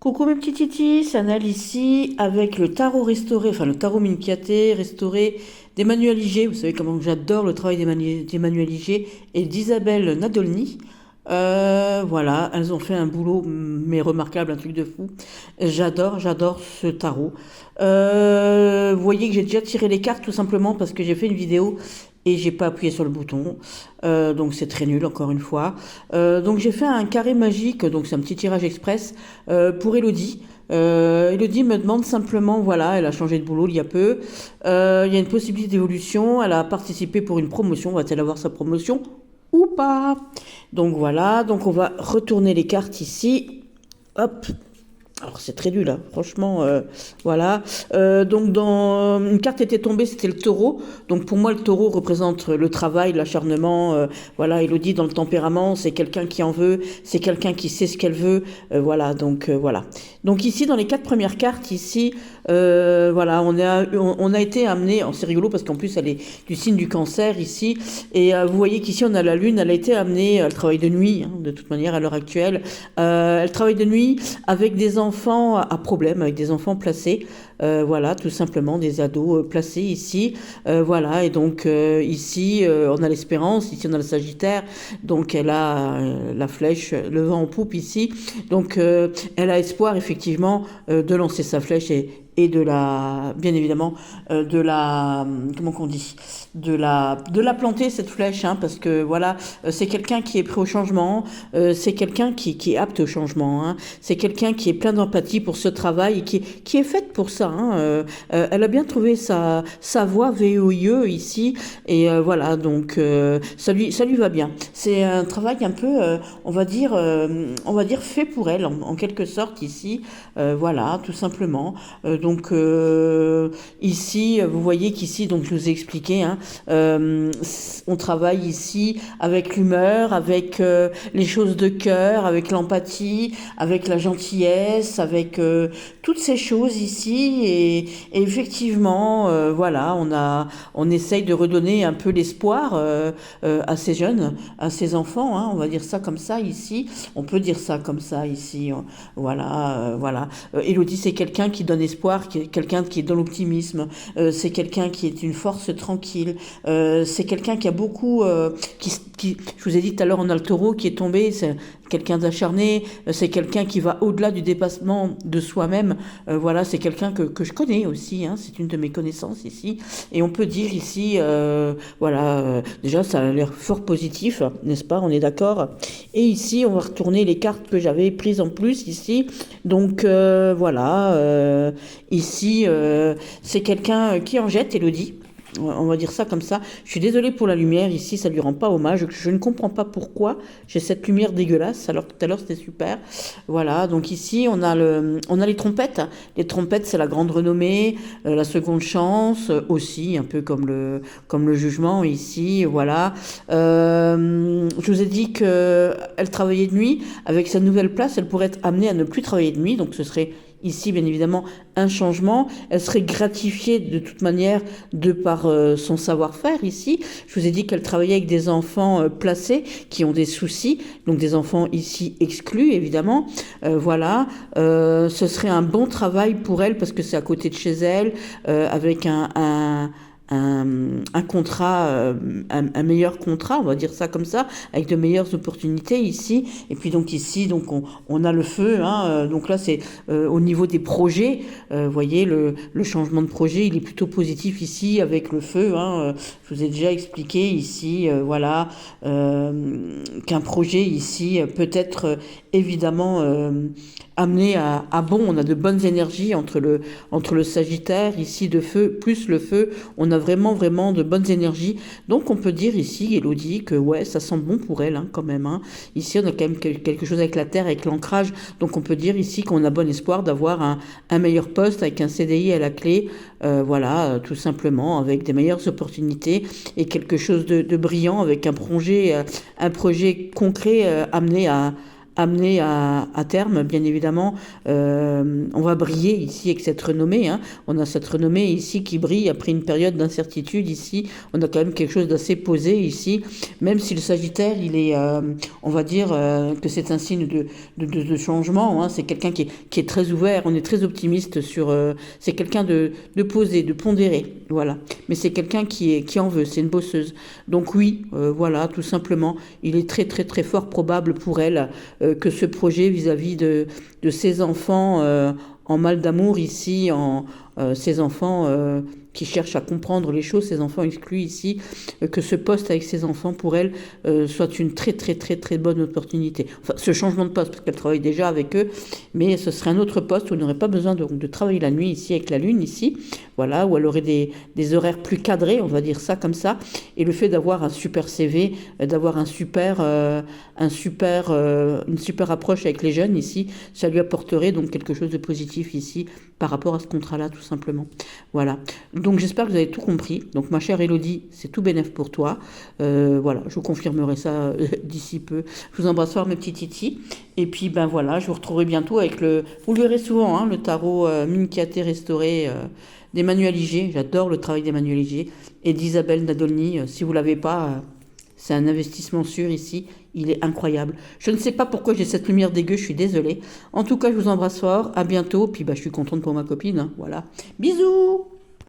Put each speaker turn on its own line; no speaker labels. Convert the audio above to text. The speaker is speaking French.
Coucou mes petits titis, c'est Annelle ici avec le tarot restauré, enfin le tarot Minpiaté restauré d'Emmanuel Iger. Vous savez comment j'adore le travail d'Emmanuel Iger et d'Isabelle Nadolny. Voilà, elles ont fait un boulot mais remarquable, un truc de fou. J'adore ce tarot. Vous voyez que j'ai déjà tiré les cartes tout simplement parce que j'ai fait une vidéo et j'ai pas appuyé sur le bouton. Donc c'est très nul encore une fois. Donc j'ai fait un carré magique, donc c'est un petit tirage express pour Elodie. Elodie me demande simplement, voilà, elle a changé de boulot il y a peu. Il y a une possibilité d'évolution. Elle a participé pour une promotion. Va-t-elle avoir sa promotion ou pas? Donc voilà, donc on va retourner les cartes ici. Hop. Alors c'est très nul, hein. Franchement, voilà. Donc dans une carte était tombée, c'était le taureau. Donc pour moi, le taureau représente le travail, l'acharnement. Voilà, Elodie dans le tempérament, c'est quelqu'un qui en veut, c'est quelqu'un qui sait ce qu'elle veut. Voilà, donc voilà. Donc ici, dans les 4 premières cartes, ici, voilà, on a été amené. C'est rigolo parce qu'en plus, elle est du signe du cancer ici. Et vous voyez qu'ici, on a la lune. Elle a été amenée. Elle travaille de nuit, hein, de toute manière, à l'heure actuelle. Elle travaille de nuit avec des enfants à problème, avec des enfants placés, voilà, tout simplement des ados placés ici, voilà, et donc ici on a l'espérance, ici on a le Sagittaire, donc elle a la flèche, le vent en poupe ici, donc elle a espoir effectivement de lancer sa flèche et de la, bien évidemment, de la, comment qu'on dit, de la planter cette flèche, hein, parce que voilà, c'est quelqu'un qui est prêt au changement, c'est quelqu'un qui est apte au changement, hein, c'est quelqu'un qui est plein d'empathie pour ce travail et qui est faite pour ça, hein, elle a bien trouvé sa voie VOIE ici, et voilà, donc ça lui va bien. C'est un travail un peu, on va dire fait pour elle en quelque sorte ici, voilà, tout simplement. Donc ici, vous voyez qu'ici, donc je vous ai expliqué, hein, on travaille ici avec l'humeur, avec les choses de cœur, avec l'empathie, avec la gentillesse, avec toutes ces choses ici. Et effectivement, voilà, on essaye de redonner un peu l'espoir à ces jeunes, à ces enfants, hein, on va dire ça comme ça ici. On peut dire ça comme ça ici. Voilà, voilà. Elodie, c'est quelqu'un qui donne espoir, quelqu'un qui est dans l'optimisme, c'est quelqu'un qui est une force tranquille, c'est quelqu'un qui a beaucoup, je vous ai dit tout à l'heure, on a le taureau qui est tombé, c'est quelqu'un d'acharné, c'est quelqu'un qui va au-delà du dépassement de soi-même, voilà, c'est quelqu'un que je connais aussi, hein, c'est une de mes connaissances ici, et on peut dire ici, voilà, déjà ça a l'air fort positif, n'est-ce pas, on est d'accord, et ici on va retourner les cartes que j'avais prises en plus ici, donc voilà, ici c'est quelqu'un qui en jette, Elodie. On va dire ça comme ça. Je suis désolée pour la lumière ici, ça lui rend pas hommage. Je ne comprends pas pourquoi j'ai cette lumière dégueulasse alors que tout à l'heure c'était super. Voilà, donc ici on a les trompettes. Les trompettes, c'est la grande renommée, la seconde chance aussi, un peu comme le jugement ici. Voilà. Je vous ai dit que elle travaillait de nuit. Avec sa nouvelle place, elle pourrait être amenée à ne plus travailler de nuit, donc ce serait ici, bien évidemment, un changement. Elle serait gratifiée de toute manière de par son savoir-faire ici. Je vous ai dit qu'elle travaillait avec des enfants placés qui ont des soucis, donc des enfants ici exclus, évidemment. Voilà, ce serait un bon travail pour elle parce que c'est à côté de chez elle, avec un contrat, un meilleur contrat, on va dire ça comme ça, avec de meilleures opportunités ici. Et puis donc ici, donc on a le feu, hein, donc là c'est au niveau des projets, vous voyez le changement de projet, il est plutôt positif ici avec le feu, hein, je vous ai déjà expliqué ici, voilà, qu'un projet ici peut être évidemment amené à bon, on a de bonnes énergies entre le Sagittaire ici de feu plus le feu, on a vraiment de bonnes énergies, donc on peut dire ici Elodie que ouais ça sent bon pour elle, hein, quand même, hein. Ici on a quand même quelque chose avec la terre, avec l'ancrage, donc on peut dire ici qu'on a bon espoir d'avoir un meilleur poste avec un CDI à la clé, voilà, tout simplement avec des meilleures opportunités et quelque chose de brillant avec un projet concret amené amener à terme, bien évidemment. On va briller ici avec cette renommée, hein. On a cette renommée ici qui brille après une période d'incertitude ici. On a quand même quelque chose d'assez posé ici, même si le Sagittaire, il est, on va dire que c'est un signe de changement, hein. C'est quelqu'un qui est très ouvert, on est très optimiste sur... c'est quelqu'un de posé, de pondéré, voilà. Mais c'est quelqu'un qui en veut, c'est une bosseuse. Donc oui, voilà, tout simplement, il est très très très fort probable pour elle que ce projet vis-à-vis de ses enfants en mal d'amour ici, ses enfants qui cherchent à comprendre les choses, ses enfants exclus ici, que ce poste avec ses enfants pour elle soit une très très très très bonne opportunité. Enfin, ce changement de poste, parce qu'elle travaille déjà avec eux, mais ce serait un autre poste où elle n'aurait pas besoin de travailler la nuit ici avec la lune ici, voilà, où elle aurait des horaires plus cadrés, on va dire ça comme ça, et le fait d'avoir un super CV, d'avoir une super approche avec les jeunes ici, ça lui apporterait donc quelque chose de positif ici par rapport à ce contrat-là tout simplement. Voilà. Donc j'espère que vous avez tout compris. Donc ma chère Elodie, c'est tout bénef pour toi. Voilà, je vous confirmerai ça d'ici peu. Je vous embrasse fort mes petits titis. Et puis ben voilà, je vous retrouverai bientôt avec vous le verrez souvent, hein, le tarot Minchiate restauré d'Emmanuel Iger. J'adore le travail d'Emmanuel Iger et d'Isabelle Nadolny. Si vous l'avez pas, c'est un investissement sûr ici. Il est incroyable. Je ne sais pas pourquoi j'ai cette lumière dégueu, je suis désolée. En tout cas, je vous embrasse fort. À bientôt. Puis bah, je suis contente pour ma copine, hein, voilà. Bisous!